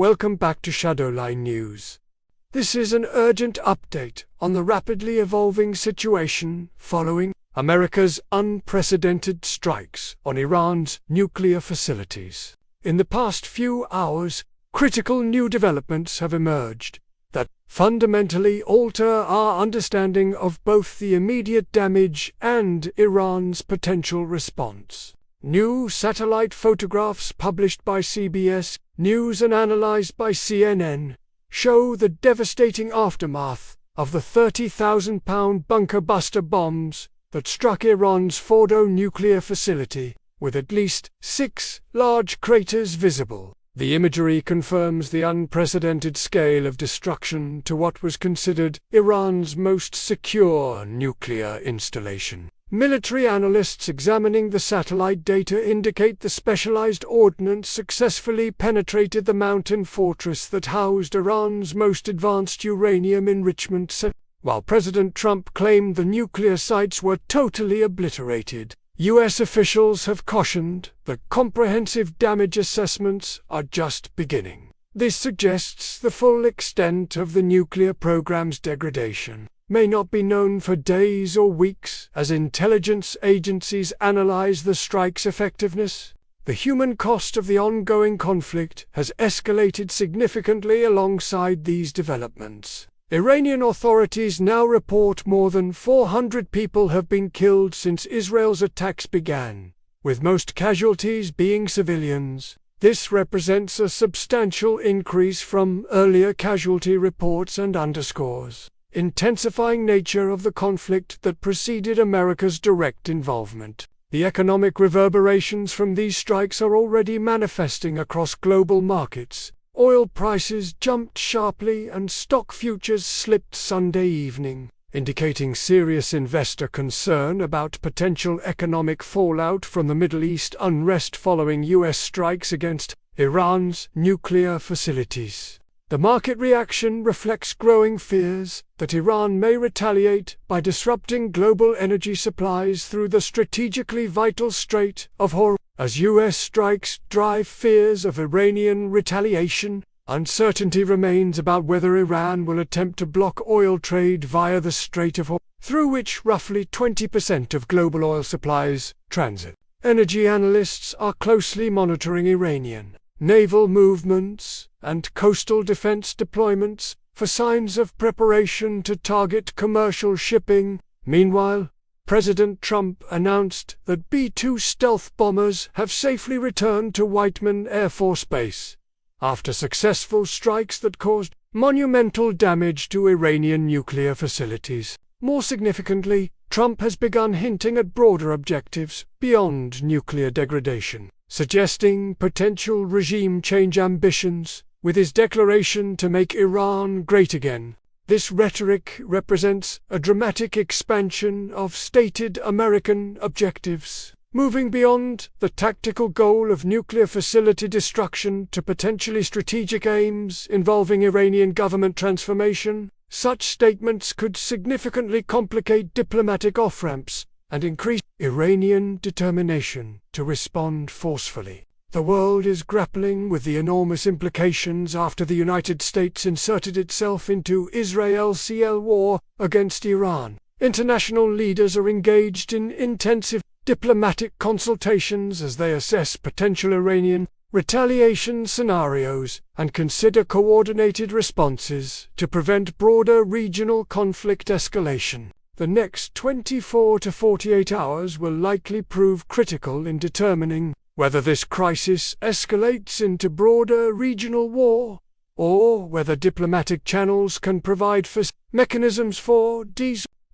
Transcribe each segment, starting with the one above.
welcome back to Shadowline News. This is an urgent update on the rapidly evolving situation following America's unprecedented strikes on Iran's nuclear facilities. In the past few hours, critical new developments have emerged that fundamentally alter our understanding of both the immediate damage and Iran's potential response. New satellite photographs published by CBS News and analyzed by CNN show the devastating aftermath of the 30,000-pound bunker-buster bombs that struck Iran's Fordow nuclear facility, with at least 6 large craters visible. The imagery confirms the unprecedented scale of destruction to what was considered Iran's most secure nuclear installation. Military analysts examining the satellite data indicate the specialized ordnance successfully penetrated the mountain fortress that housed Iran's most advanced uranium enrichment center. While President Trump claimed the nuclear sites were totally obliterated, U.S. officials have cautioned that comprehensive damage assessments are just beginning. This suggests the full extent of the nuclear program's degradation may not be known for days or weeks as intelligence agencies analyze the strike's effectiveness. The human cost of the ongoing conflict has escalated significantly alongside these developments. Iranian authorities now report more than 400 people have been killed since Israel's attacks began, with most casualties being civilians. This represents a substantial increase from earlier casualty reports and underscores the intensifying nature of the conflict that preceded America's direct involvement. The economic reverberations from these strikes are already manifesting across global markets. Oil prices jumped sharply and stock futures slipped Sunday evening, indicating serious investor concern about potential economic fallout from the Middle East unrest following U.S. strikes against Iran's nuclear facilities. The market reaction reflects growing fears that Iran may retaliate by disrupting global energy supplies through the strategically vital Strait of Hormuz. As U.S. strikes drive fears of Iranian retaliation, uncertainty remains about whether Iran will attempt to block oil trade via the Strait of Hormuz, through which roughly 20% of global oil supplies transit. Energy analysts are closely monitoring Iranian naval movements and coastal defense deployments for signs of preparation to target commercial shipping. Meanwhile, President Trump announced that B-2 stealth bombers have safely returned to Whiteman Air Force Base after successful strikes that caused monumental damage to Iranian nuclear facilities. More significantly, Trump has begun hinting at broader objectives beyond nuclear degradation, suggesting potential regime change ambitions with his declaration to make Iran great again. This rhetoric represents a dramatic expansion of stated American objectives, moving beyond the tactical goal of nuclear facility destruction to potentially strategic aims involving Iranian government transformation. Such statements could significantly complicate diplomatic off-ramps and increase Iranian determination to respond forcefully. The world is grappling with the enormous implications after the United States inserted itself into Israel's war against Iran. International leaders are engaged in intensive diplomatic consultations as they assess potential Iranian retaliation scenarios and consider coordinated responses to prevent broader regional conflict escalation. The next 24 to 48 hours will likely prove critical in determining whether this crisis escalates into broader regional war, or whether diplomatic channels can provide mechanisms for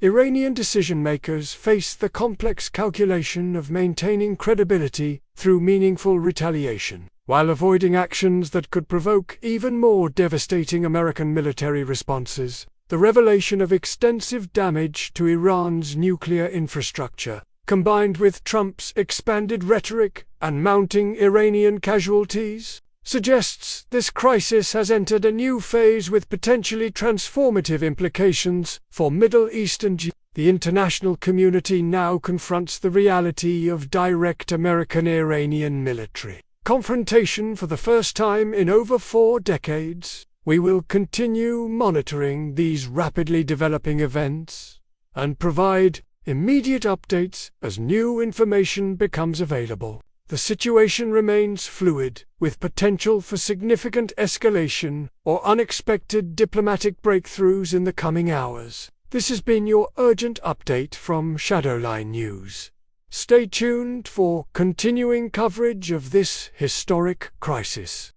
Iranian decision-makers face the complex calculation of maintaining credibility through meaningful retaliation, while avoiding actions that could provoke even more devastating American military responses. The revelation of extensive damage to Iran's nuclear infrastructure, combined with Trump's expanded rhetoric and mounting Iranian casualties, suggests this crisis has entered a new phase with potentially transformative implications for Middle Eastern geopolitics. The international community now confronts the reality of direct American-Iranian military confrontation for the first time in over 4 decades. We will continue monitoring these rapidly developing events and provide immediate updates as new information becomes available. The situation remains fluid, with potential for significant escalation or unexpected diplomatic breakthroughs in the coming hours. This has been your urgent update from Shadowline News. Stay tuned for continuing coverage of this historic crisis.